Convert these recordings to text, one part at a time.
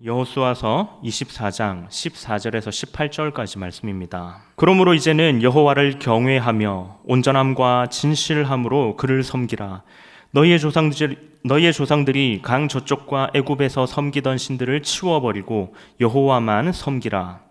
여호수아서 24장 14절에서 18절까지 말씀입니다. 그러므로 이제는 여호와를 경외하며 온전함과 진실함으로 그를 섬기라. 너희의 조상들이 강 저쪽과 애굽에서 섬기던 신들을 치워버리고 여호와만 섬기라.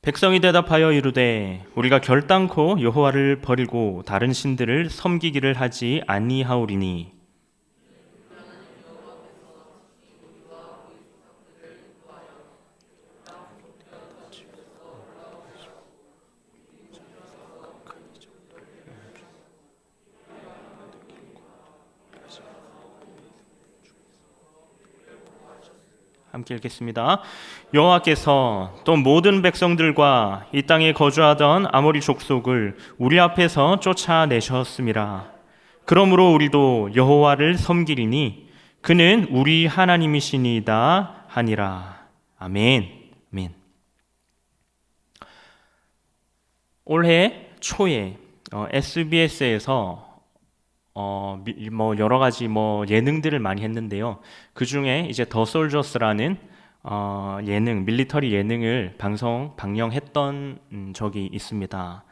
백성이 대답하여 이르되 우리가 결단코 여호와를 버리고 다른 신들을 섬기기를 하지 아니하오리니 함께 읽겠습니다. 여호와께서 또 모든 백성들과 이 땅에 거주하던 아모리 족속을 우리 앞에서 쫓아내셨음이라. 그러므로 우리도 여호와를 섬기리니 그는 우리 하나님이시니이다 하니라. 아멘. 아멘. 올해 초에 SBS에서 여러 가지 예능들을 많이 했는데요. 그 중에 이제 더 솔저스라는 예능, 밀리터리 예능을 방영했던 적이 있습니다.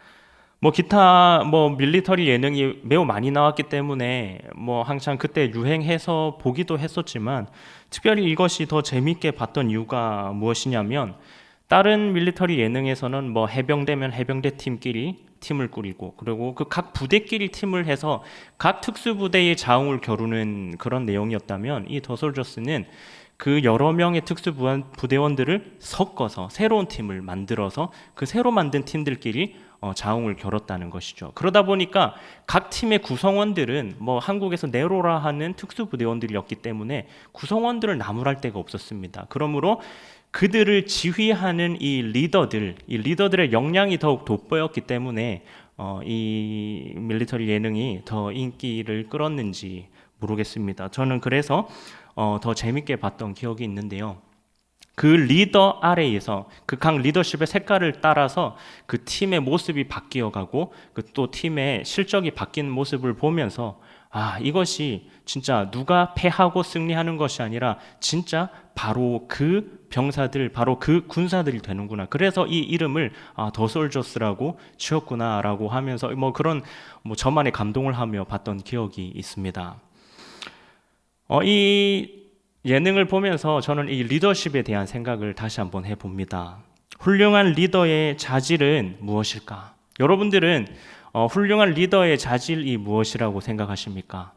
기타 밀리터리 예능이 매우 많이 나왔기 때문에 항상 그때 유행해서 보기도 했었지만 특별히 이것이 더 재밌게 봤던 이유가 무엇이냐면 다른 밀리터리 예능에서는 해병대면 해병대 팀끼리 팀을 꾸리고 그리고 그 각 부대끼리 팀을 해서 각 특수부대의 자웅을 겨루는 그런 내용이었다면 이 더 솔저스는 그 여러 명의 특수부대원들을 섞어서 새로운 팀을 만들어서 그 새로 만든 팀들끼리 자웅을 겨뤘다는 것이죠. 그러다 보니까 각 팀의 구성원들은 한국에서 네로라 하는 특수부대원들이었기 때문에 구성원들을 나무랄 데가 없었습니다. 그러므로 그들을 지휘하는 이 리더들의 역량이 더욱 돋보였기 때문에 이 밀리터리 예능이 더 인기를 끌었는지 모르겠습니다. 저는 그래서 더 재밌게 봤던 기억이 있는데요. 그 리더 아래에서 그 각 리더십의 색깔을 따라서 그 팀의 모습이 바뀌어가고 그 또 팀의 실적이 바뀐 모습을 보면서 이것이 진짜 누가 패하고 승리하는 것이 아니라 진짜 바로 그 병사들, 바로 그 군사들이 되는구나. 그래서 이 이름을 더 솔저스라고 지었구나라고 하면서 그런 저만의 감동을 하며 봤던 기억이 있습니다. 이 예능을 보면서 저는 이 리더십에 대한 생각을 다시 한번 해봅니다. 훌륭한 리더의 자질은 무엇일까? 여러분들은 훌륭한 리더의 자질이 무엇이라고 생각하십니까?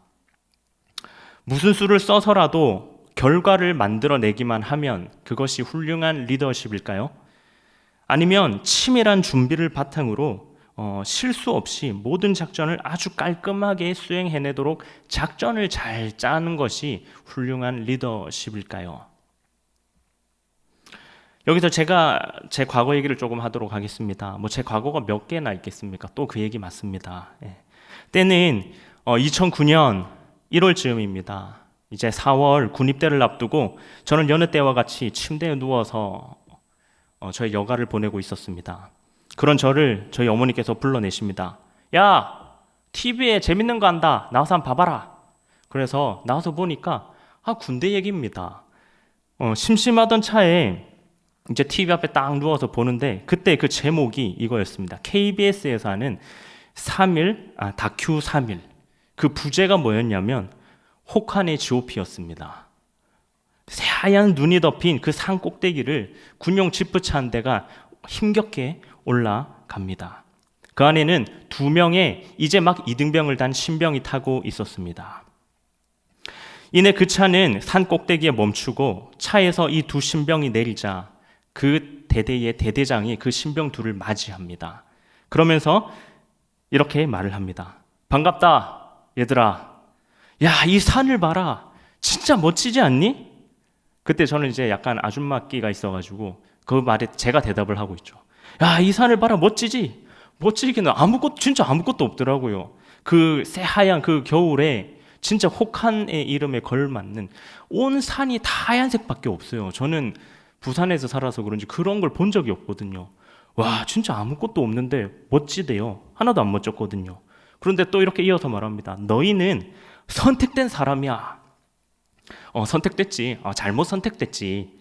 무슨 수를 써서라도 결과를 만들어내기만 하면 그것이 훌륭한 리더십일까요? 아니면 치밀한 준비를 바탕으로 실수 없이 모든 작전을 아주 깔끔하게 수행해내도록 작전을 잘 짜는 것이 훌륭한 리더십일까요? 여기서 제가 제 과거 얘기를 조금 하도록 하겠습니다. 제 과거가 몇 개나 있겠습니까? 또 그 얘기 맞습니다. 때는 2009년 1월쯤입니다. 이제 4월 군입대를 앞두고 저는 여느 때와 같이 침대에 누워서 저의 여가를 보내고 있었습니다. 그런 저를 저희 어머니께서 불러내십니다. 야, TV에 재밌는 거 한다. 나와서 한번 봐봐라. 그래서 나와서 보니까 군대 얘기입니다. 심심하던 차에 이제 TV 앞에 딱 누워서 보는데 그때 그 제목이 이거였습니다. KBS에서 하는 다큐 3일. 그 부제가 뭐였냐면 혹한의 GOP였습니다. 새하얀 눈이 덮인 그 산 꼭대기를 군용 지프차 한 대가 힘겹게 올라갑니다. 그 안에는 2명의 이제 막 이등병을 단 신병이 타고 있었습니다. 이내 그 차는 산 꼭대기에 멈추고 차에서 이 두 신병이 내리자 그 대대의 대대장이 그 신병 둘을 맞이합니다. 그러면서 이렇게 말을 합니다. 반갑다, 얘들아. 야, 이 산을 봐라. 진짜 멋지지 않니? 그때 저는 이제 약간 아줌마끼가 있어가지고 그 말에 제가 대답을 하고 있죠. 야, 이 산을 봐라. 멋지지? 멋지기는 진짜 아무것도 없더라고요. 그 새하얀 그 겨울에 진짜 혹한의 이름에 걸맞는 온 산이 다 하얀색밖에 없어요. 저는 부산에서 살아서 그런지 그런 걸 본 적이 없거든요. 와, 진짜 아무것도 없는데 멋지대요. 하나도 안 멋졌거든요. 그런데 또 이렇게 이어서 말합니다. 너희는 선택된 사람이야. 선택됐지. 잘못 선택됐지.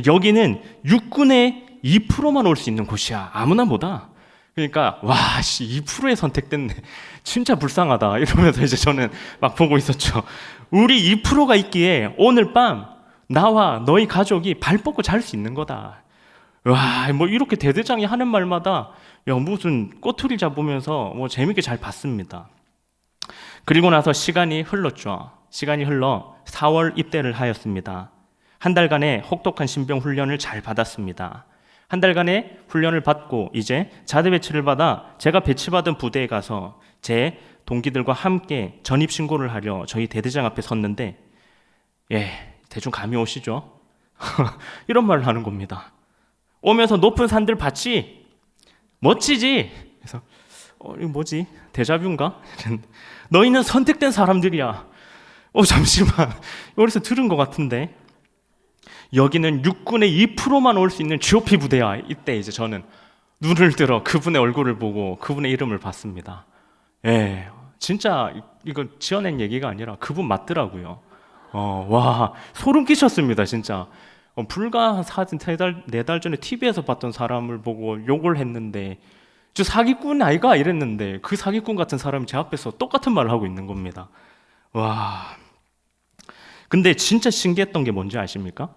여기는 육군의 2%만 올 수 있는 곳이야. 아무나 못 와. 그러니까 와, 2%에 선택됐네. 진짜 불쌍하다. 이러면서 이제 저는 막 보고 있었죠. 우리 2%가 있기에 오늘 밤 나와 너희 가족이 발 뻗고 잘 수 있는 거다. 와, 뭐 이렇게 대대장이 하는 말마다 무슨 꼬투리 잡으면서 뭐 재밌게 잘 봤습니다. 그리고 나서 시간이 흘렀죠. 시간이 흘러 4월 입대를 하였습니다. 한 달간의 혹독한 신병 훈련을 잘 받았습니다. 한 달간의 훈련을 받고 이제 자대 배치를 받아 제가 배치받은 부대에 가서 제 동기들과 함께 전입신고를 하려 저희 대대장 앞에 섰는데, 대충 감이 오시죠? 이런 말을 하는 겁니다. 오면서 높은 산들 봤지? 멋지지? 그래서 이거 뭐지? 데자뷰인가? 너희는 선택된 사람들이야. 잠시만. 어디서 들은 것 같은데. 여기는 육군의 2%만 올 수 있는 GOP 부대야. 이때 이제 저는 눈을 들어 그분의 얼굴을 보고 그분의 이름을 봤습니다. 진짜 이거 지어낸 얘기가 아니라 그분 맞더라고요. 와, 소름 끼쳤습니다, 진짜. 불과 네 달 전에 TV에서 봤던 사람을 보고 욕을 했는데, 저 사기꾼 아이가? 이랬는데, 그 사기꾼 같은 사람이 제 앞에서 똑같은 말을 하고 있는 겁니다. 와. 근데 진짜 신기했던 게 뭔지 아십니까?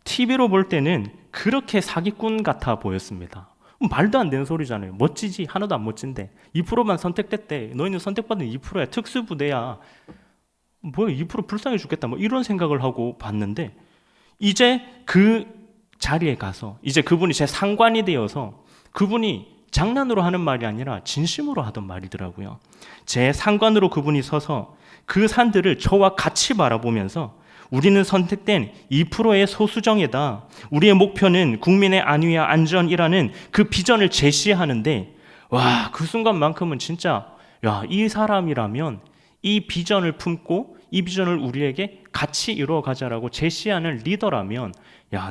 TV로 볼 때는 그렇게 사기꾼 같아 보였습니다. 말도 안 되는 소리잖아요. 멋지지? 하나도 안 멋진데. 2%만 선택됐대. 너희는 선택받은 2%야. 특수부대야. 뭐야, 2% 불쌍해 죽겠다. 뭐 이런 생각을 하고 봤는데, 이제 그 자리에 가서 이제 그분이 제 상관이 되어서 그분이 장난으로 하는 말이 아니라 진심으로 하던 말이더라고요. 제 상관으로 그분이 서서 그 산들을 저와 같이 바라보면서 우리는 선택된 2%의 소수정예다. 우리의 목표는 국민의 안위와 안전이라는 그 비전을 제시하는데, 와, 그 순간만큼은 진짜 이 사람이라면 이 비전을 품고 이 비전을 우리에게 같이 이루어가자라고 제시하는 리더라면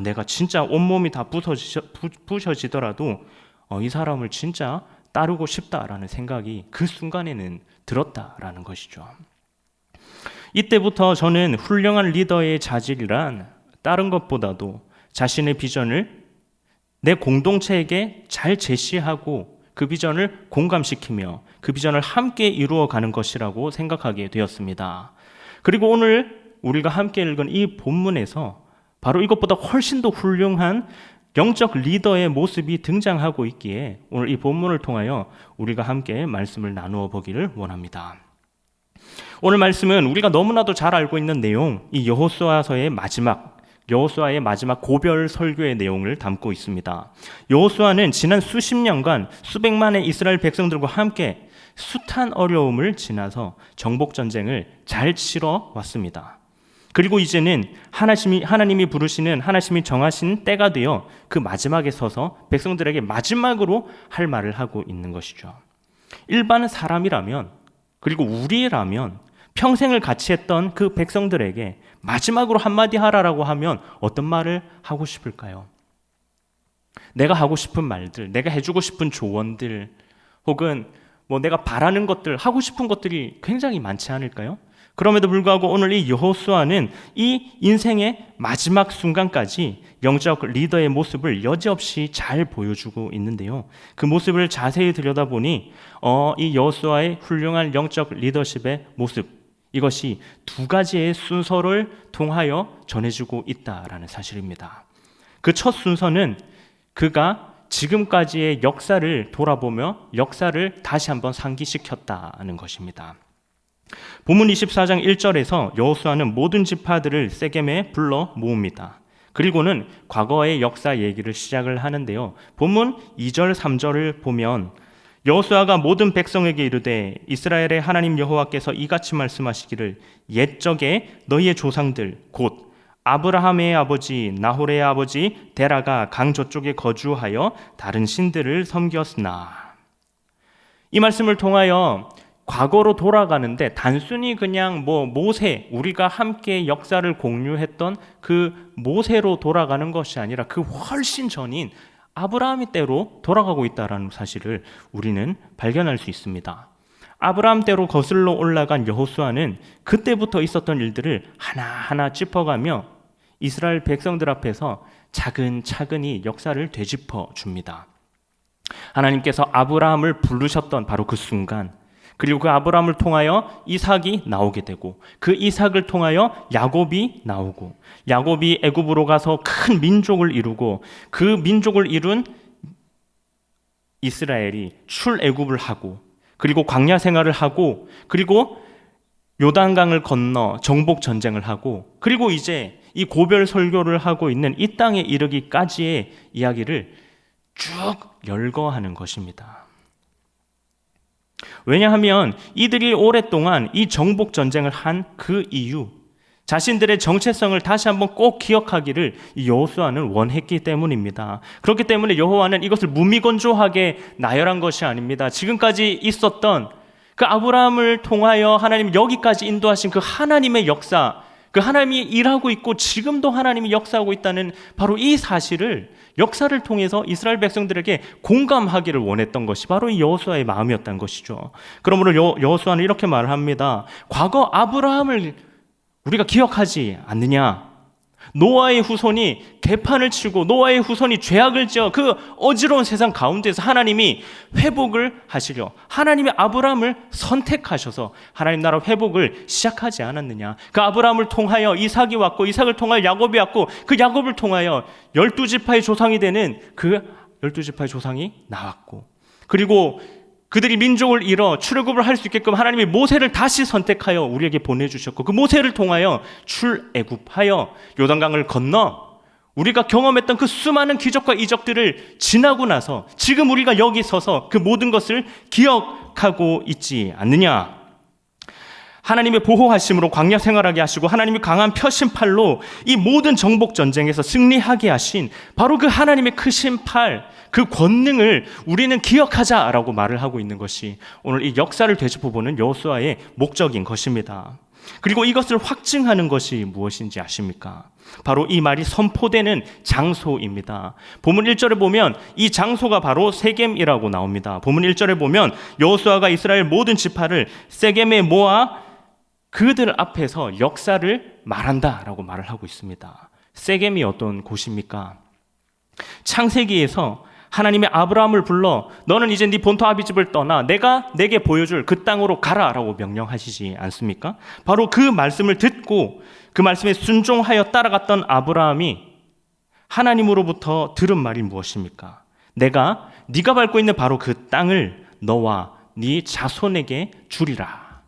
내가 진짜 온몸이 다 부셔지더라도 이 사람을 진짜 따르고 싶다라는 생각이 그 순간에는 들었다라는 것이죠. 이때부터 저는 훌륭한 리더의 자질이란 다른 것보다도 자신의 비전을 내 공동체에게 잘 제시하고 그 비전을 공감시키며 그 비전을 함께 이루어가는 것이라고 생각하게 되었습니다. 그리고 오늘 우리가 함께 읽은 이 본문에서 바로 이것보다 훨씬 더 훌륭한 영적 리더의 모습이 등장하고 있기에 오늘 이 본문을 통하여 우리가 함께 말씀을 나누어 보기를 원합니다. 오늘 말씀은 우리가 너무나도 잘 알고 있는 내용, 이 여호수아의 마지막 고별 설교의 내용을 담고 있습니다. 여호수아는 지난 수십 년간 수백만의 이스라엘 백성들과 함께 숱한 어려움을 지나서 정복 전쟁을 잘 치러 왔습니다. 그리고 이제는 하나님이 부르시는, 하나님이 정하신 때가 되어 그 마지막에 서서 백성들에게 마지막으로 할 말을 하고 있는 것이죠. 일반 사람이라면, 그리고 우리라면 평생을 같이 했던 그 백성들에게 마지막으로 한마디 하라라고 하면 어떤 말을 하고 싶을까요? 내가 하고 싶은 말들, 내가 해주고 싶은 조언들, 혹은 내가 바라는 것들, 하고 싶은 것들이 굉장히 많지 않을까요? 그럼에도 불구하고 오늘 이 여호수아는 이 인생의 마지막 순간까지 영적 리더의 모습을 여지없이 잘 보여주고 있는데요. 그 모습을 자세히 들여다보니 이 여호수아의 훌륭한 영적 리더십의 모습, 이것이 두 가지의 순서를 통하여 전해주고 있다라는 사실입니다. 그 첫 순서는 그가 지금까지의 역사를 돌아보며 역사를 다시 한번 상기시켰다는 것입니다. 본문 24장 1절에서 여호수아는 모든 지파들을 세겜에 불러 모읍니다. 그리고는 과거의 역사 얘기를 시작을 하는데요. 본문 2절 3절을 보면 여호수아가 모든 백성에게 이르되 이스라엘의 하나님 여호와께서 이같이 말씀하시기를 옛적에 너희의 조상들 곧 아브라함의 아버지 나홀의 아버지 데라가 강 저쪽에 거주하여 다른 신들을 섬겼으나, 이 말씀을 통하여 과거로 돌아가는데 단순히 그냥 모세, 우리가 함께 역사를 공유했던 그 모세로 돌아가는 것이 아니라 그 훨씬 전인 아브라함의 때로 돌아가고 있다는 사실을 우리는 발견할 수 있습니다. 아브라함 때로 거슬러 올라간 여호수아는 그때부터 있었던 일들을 하나하나 짚어가며 이스라엘 백성들 앞에서 차근차근히 역사를 되짚어 줍니다. 하나님께서 아브라함을 부르셨던 바로 그 순간, 그리고 그 아브라함을 통하여 이삭이 나오게 되고 그 이삭을 통하여 야곱이 나오고 야곱이 애굽으로 가서 큰 민족을 이루고 그 민족을 이룬 이스라엘이 출애굽을 하고 그리고 광야 생활을 하고 그리고 요단강을 건너 정복 전쟁을 하고 그리고 이제 이 고별 설교를 하고 있는 이 땅에 이르기까지의 이야기를 쭉 열거하는 것입니다. 왜냐하면 이들이 오랫동안 이 정복 전쟁을 한 그 이유, 자신들의 정체성을 다시 한번 꼭 기억하기를 여호수아는 원했기 때문입니다. 그렇기 때문에 여호와는 이것을 무미건조하게 나열한 것이 아닙니다. 지금까지 있었던 그 아브라함을 통하여 하나님 여기까지 인도하신 그 하나님의 역사, 그 하나님이 일하고 있고 지금도 하나님이 역사하고 있다는 바로 이 사실을 역사를 통해서 이스라엘 백성들에게 공감하기를 원했던 것이 바로 이 여호수아의 마음이었던 것이죠. 그러므로 여호수아는 이렇게 말을 합니다. 과거 아브라함을 우리가 기억하지 않느냐? 노아의 후손이 개판을 치고 노아의 후손이 죄악을 지어 그 어지러운 세상 가운데서 하나님이 회복을 하시려 하나님이 아브라함을 선택하셔서 하나님 나라 회복을 시작하지 않았느냐. 그 아브라함을 통하여 이삭이 왔고 이삭을 통하여 야곱이 왔고 그 야곱을 통하여 12지파의 조상이 되는 그 12지파의 조상이 나왔고 그리고 그들이 민족을 이뤄 출애굽을 할 수 있게끔 하나님이 모세를 다시 선택하여 우리에게 보내주셨고 그 모세를 통하여 출애굽하여 요단강을 건너 우리가 경험했던 그 수많은 기적과 이적들을 지나고 나서 지금 우리가 여기 서서 그 모든 것을 기억하고 있지 않느냐. 하나님의 보호하심으로 광야 생활하게 하시고 하나님이 강한 표심팔로 이 모든 정복 전쟁에서 승리하게 하신 바로 그 하나님의 크신 팔, 그 권능을 우리는 기억하자라고 말을 하고 있는 것이 오늘 이 역사를 되짚어보는 여호수아의 목적인 것입니다. 그리고 이것을 확증하는 것이 무엇인지 아십니까? 바로 이 말이 선포되는 장소입니다. 본문 1절에 보면 이 장소가 바로 세겜이라고 나옵니다. 본문 1절에 보면 여호수아가 이스라엘 모든 지파를 세겜에 모아 그들 앞에서 역사를 말한다라고 말을 하고 있습니다. 세겜이 어떤 곳입니까? 창세기에서 하나님의 아브라함을 불러 너는 이제 네 본토 아비집을 떠나 내가 내게 보여줄 그 땅으로 가라라고 명령하시지 않습니까? 바로 그 말씀을 듣고 그 말씀에 순종하여 따라갔던 아브라함이 하나님으로부터 들은 말이 무엇입니까? 내가 네가 밟고 있는 바로 그 땅을 너와 네 자손에게 주리라.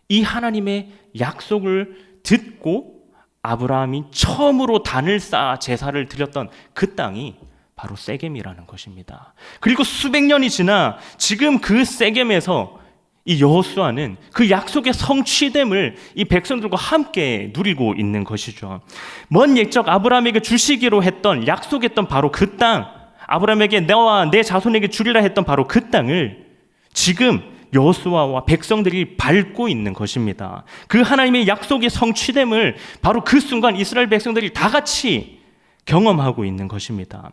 이 하나님의 약속을 듣고 아브라함이 처음으로 단을 쌓아 제사를 드렸던 그 땅이 바로 세겜이라는 것입니다. 그리고 수백 년이 지나 지금 그 세겜에서 이 여호수아는 그 약속의 성취됨을 이 백성들과 함께 누리고 있는 것이죠. 먼 옛적 아브라함에게 주시기로 했던 약속했던 바로 그 땅, 아브라함에게 너와 내 자손에게 주리라 했던 바로 그 땅을 지금 여호수아와 백성들이 밟고 있는 것입니다. 그 하나님의 약속의 성취됨을 바로 그 순간 이스라엘 백성들이 다 같이 경험하고 있는 것입니다.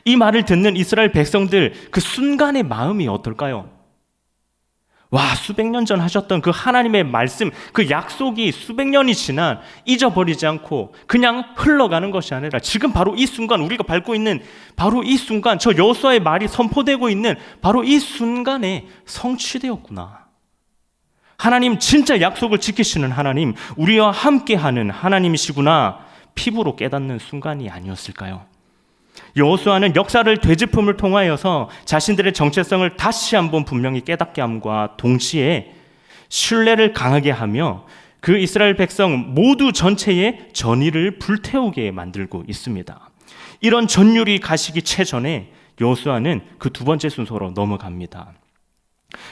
이 말을 듣는 이스라엘 백성들 그 순간의 마음이 어떨까요? 와, 수백 년 전 하셨던 그 하나님의 말씀, 그 약속이 수백 년이 지나 잊어버리지 않고 그냥 흘러가는 것이 아니라 지금 바로 이 순간 우리가 밟고 있는 바로 이 순간 저 여호수아의 말이 선포되고 있는 바로 이 순간에 성취되었구나. 하나님 진짜 약속을 지키시는 하나님, 우리와 함께하는 하나님이시구나 피부로 깨닫는 순간이 아니었을까요? 여호수아는 역사를 되짚음을 통하여서 자신들의 정체성을 다시 한번 분명히 깨닫게 함과 동시에 신뢰를 강하게 하며 그 이스라엘 백성 모두 전체의 전의를 불태우게 만들고 있습니다. 이런 전율이 가시기 최전에 여호수아는 그 두 번째 순서로 넘어갑니다.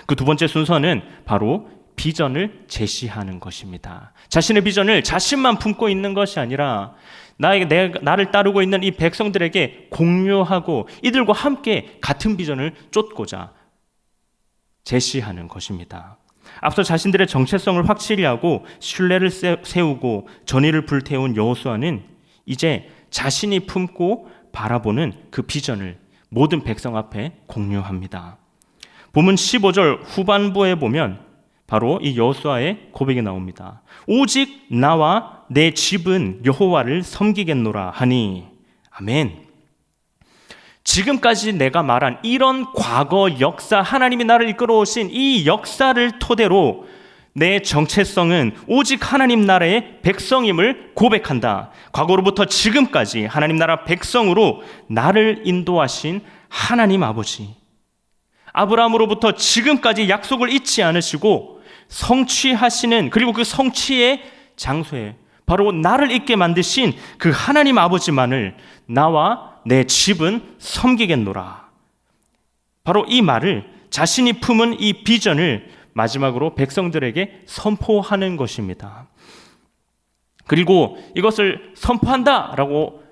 그 두 번째 순서는 바로 비전을 제시하는 것입니다. 자신의 비전을 자신만 품고 있는 것이 아니라 나를 따르고 있는 이 백성들에게 공유하고 이들과 함께 같은 비전을 쫓고자 제시하는 것입니다. 앞서 자신들의 정체성을 확실히 하고 신뢰를 세우고 전의를 불태운 여호수아는 이제 자신이 품고 바라보는 그 비전을 모든 백성 앞에 공유합니다. 본문 15절 후반부에 보면 바로 이 여호수아의 고백이 나옵니다. 오직 나와 내 집은 여호와를 섬기겠노라 하니. 아멘. 지금까지 내가 말한 이런 과거 역사, 하나님이 나를 이끌어 오신 이 역사를 토대로 내 정체성은 오직 하나님 나라의 백성임을 고백한다. 과거로부터 지금까지 하나님 나라 백성으로 나를 인도하신 하나님 아버지, 아브라함으로부터 지금까지 약속을 잊지 않으시고 성취하시는, 그리고 그 성취의 장소에 바로 나를 있게 만드신 그 하나님 아버지만을 나와 내 집은 섬기겠노라. 바로 이 말을, 자신이 품은 이 비전을 마지막으로 백성들에게 선포하는 것입니다. 그리고 이것을 선포한다라고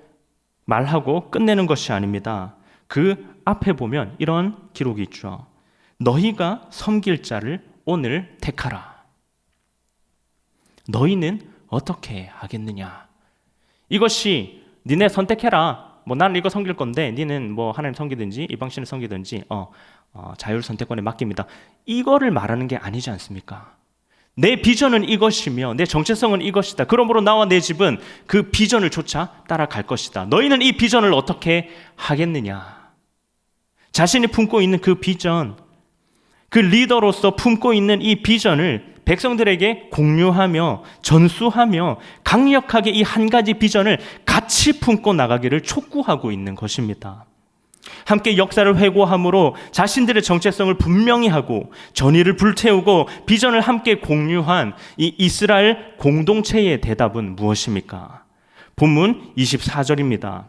말하고 끝내는 것이 아닙니다. 그 앞에 보면 이런 기록이 있죠. 너희가 섬길 자를 오늘 택하라. 너희는 어떻게 하겠느냐? 이것이 니네 선택해라. 뭐 나는 이거 섬길 건데 니는 뭐 하나님 섬기든지 이 방신을 섬기든지 자율 선택권에 맡깁니다. 이거를 말하는 게 아니지 않습니까? 내 비전은 이것이며 내 정체성은 이것이다. 그러므로 나와 내 집은 그 비전을 쫓아 따라갈 것이다. 너희는 이 비전을 어떻게 하겠느냐? 자신이 품고 있는 그 비전, 그 리더로서 품고 있는 이 비전을 백성들에게 공유하며 전수하며 강력하게 이 한 가지 비전을 같이 품고 나가기를 촉구하고 있는 것입니다. 함께 역사를 회고함으로 자신들의 정체성을 분명히 하고 전의를 불태우고 비전을 함께 공유한 이 이스라엘 공동체의 대답은 무엇입니까? 본문 24절입니다.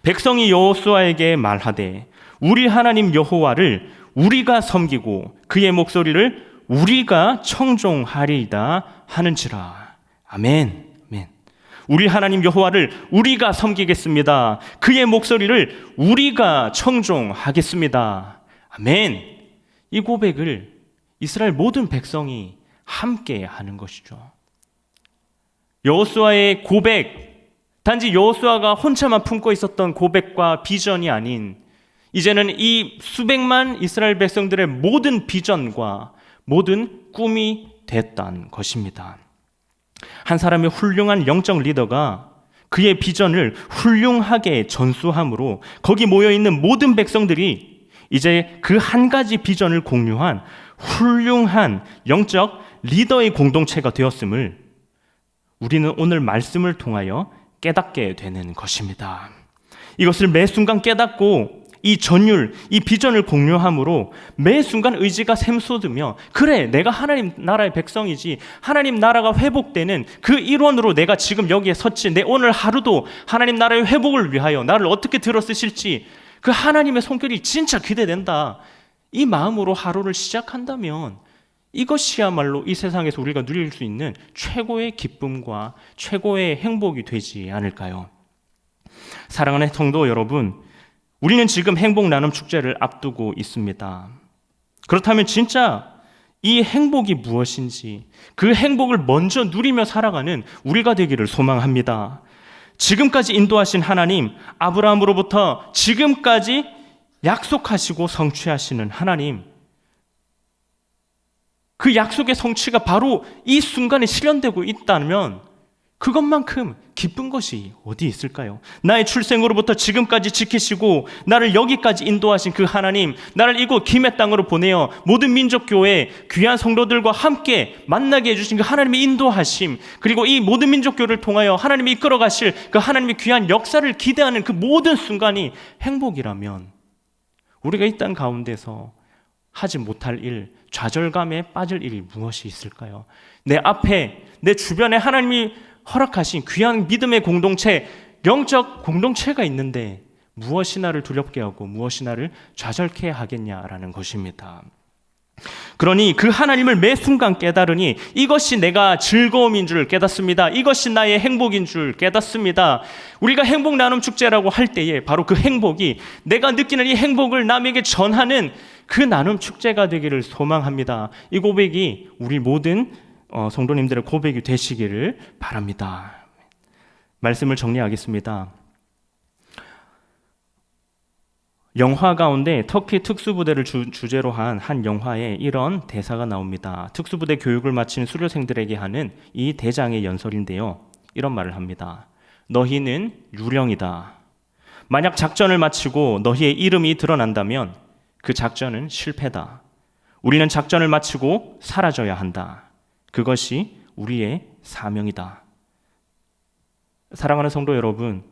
백성이 여호수아에게 말하되 우리 하나님 여호와를 우리가 섬기고 그의 목소리를 우리가 청종하리이다 하는지라. 아멘. 아멘. 우리 하나님 여호와를 우리가 섬기겠습니다. 그의 목소리를 우리가 청종하겠습니다. 아멘. 이 고백을 이스라엘 모든 백성이 함께 하는 것이죠. 여호수아의 고백, 단지 여호수아가 혼자만 품고 있었던 고백과 비전이 아닌, 이제는 이 수백만 이스라엘 백성들의 모든 비전과 모든 꿈이 됐던 것입니다. 한 사람의 훌륭한 영적 리더가 그의 비전을 훌륭하게 전수함으로 거기 모여있는 모든 백성들이 이제 그 한 가지 비전을 공유한 훌륭한 영적 리더의 공동체가 되었음을 우리는 오늘 말씀을 통하여 깨닫게 되는 것입니다. 이것을 매 순간 깨닫고 이 전율, 이 비전을 공유함으로 매 순간 의지가 샘솟으며, 그래, 내가 하나님 나라의 백성이지, 하나님 나라가 회복되는 그 일원으로 내가 지금 여기에 섰지, 내 오늘 하루도 하나님 나라의 회복을 위하여 나를 어떻게 들어쓰실지 그 하나님의 손길이 진짜 기대된다. 이 마음으로 하루를 시작한다면 이것이야말로 이 세상에서 우리가 누릴 수 있는 최고의 기쁨과 최고의 행복이 되지 않을까요? 사랑하는 성도 여러분, 우리는 지금 행복 나눔 축제를 앞두고 있습니다. 그렇다면 진짜 이 행복이 무엇인지, 그 행복을 먼저 누리며 살아가는 우리가 되기를 소망합니다. 지금까지 인도하신 하나님, 아브라함으로부터 지금까지 약속하시고 성취하시는 하나님, 그 약속의 성취가 바로 이 순간에 실현되고 있다면 그것만큼 기쁜 것이 어디 있을까요? 나의 출생으로부터 지금까지 지키시고 나를 여기까지 인도하신 그 하나님, 나를 이곳 김해 땅으로 보내어 모든 민족교회 귀한 성도들과 함께 만나게 해주신 그 하나님의 인도하심, 그리고 이 모든 민족교회를 통하여 하나님이 이끌어 가실 그 하나님의 귀한 역사를 기대하는 그 모든 순간이 행복이라면 우리가 이 땅 가운데서 하지 못할 일, 좌절감에 빠질 일이 무엇이 있을까요? 내 앞에, 내 주변에 하나님이 허락하신 귀한 믿음의 공동체, 영적 공동체가 있는데 무엇이 나를 두렵게 하고 무엇이 나를 좌절케 하겠냐라는 것입니다. 그러니 그 하나님을 매 순간 깨달으니 이것이 내가 즐거움인 줄 깨닫습니다. 이것이 나의 행복인 줄 깨닫습니다. 우리가 행복 나눔 축제라고 할 때에 바로 그 행복이, 내가 느끼는 이 행복을 남에게 전하는 그 나눔 축제가 되기를 소망합니다. 이 고백이 우리 모든 성도님들의 고백이 되시기를 바랍니다. 말씀을 정리하겠습니다. 영화 가운데 터키 특수부대를 주제로 한 영화에 이런 대사가 나옵니다. 특수부대 교육을 마친 수료생들에게 하는 이 대장의 연설인데요. 이런 말을 합니다. 너희는 유령이다. 만약 작전을 마치고 너희의 이름이 드러난다면 그 작전은 실패다. 우리는 작전을 마치고 사라져야 한다. 그것이 우리의 사명이다. 사랑하는 성도 여러분,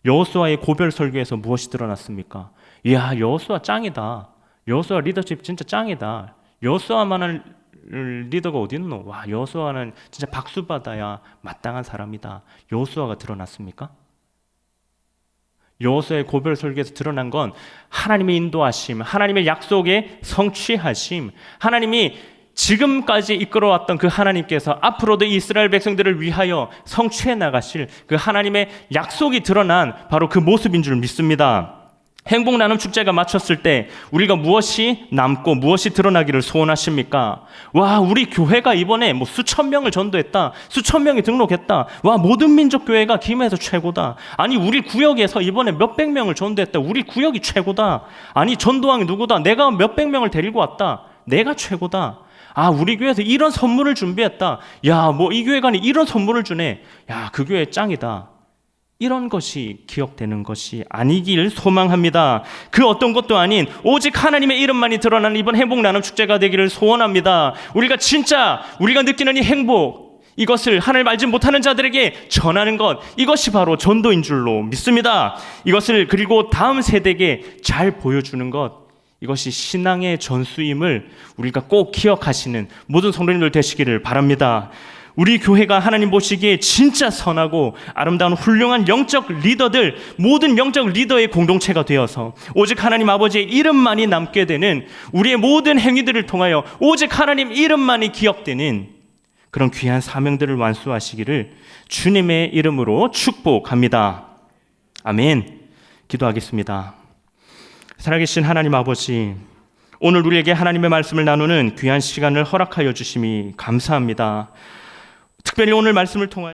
여호수아의 고별 설교에서 무엇이 드러났습니까? 이야, 여호수아 짱이다. 여호수아 리더십 진짜 짱이다. 여호수아만한 리더가 어디 있노? 와, 여호수아는 진짜 박수 받아야 마땅한 사람이다. 여호수아가 드러났습니까? 여호수아의 고별 설교에서 드러난 건 하나님의 인도하심, 하나님의 약속의 성취하심, 하나님이 지금까지 이끌어왔던 그 하나님께서 앞으로도 이스라엘 백성들을 위하여 성취해 나가실 그 하나님의 약속이 드러난 바로 그 모습인 줄 믿습니다. 행복 나눔 축제가 마쳤을 때 우리가 무엇이 남고 무엇이 드러나기를 소원하십니까? 와, 우리 교회가 이번에 뭐 수천 명을 전도했다. 수천 명이 등록했다. 와, 모든 민족 교회가 김해에서 최고다. 아니, 우리 구역에서 이번에 몇백 명을 전도했다. 우리 구역이 최고다. 아니, 전도왕이 누구다. 내가 몇백 명을 데리고 왔다. 내가 최고다. 아, 우리 교회에서 이런 선물을 준비했다. 야, 뭐 이 교회관이 이런 선물을 주네. 야, 그 교회 짱이다. 이런 것이 기억되는 것이 아니길 소망합니다. 그 어떤 것도 아닌 오직 하나님의 이름만이 드러나는 이번 행복 나눔 축제가 되기를 소원합니다. 우리가 느끼는 이 행복, 이것을 하나님 알지 못하는 자들에게 전하는 것, 이것이 바로 전도인 줄로 믿습니다. 이것을 그리고 다음 세대에게 잘 보여주는 것, 이것이 신앙의 전수임을 우리가 꼭 기억하시는 모든 성도님들 되시기를 바랍니다. 우리 교회가 하나님 보시기에 진짜 선하고 아름다운 훌륭한 영적 리더들, 모든 영적 리더의 공동체가 되어서 오직 하나님 아버지의 이름만이 남게 되는, 우리의 모든 행위들을 통하여 오직 하나님 이름만이 기억되는 그런 귀한 사명들을 완수하시기를 주님의 이름으로 축복합니다. 아멘. 기도하겠습니다. 살아계신 하나님 아버지, 오늘 우리에게 하나님의 말씀을 나누는 귀한 시간을 허락하여 주심이 감사합니다. 특별히 오늘 말씀을 통하여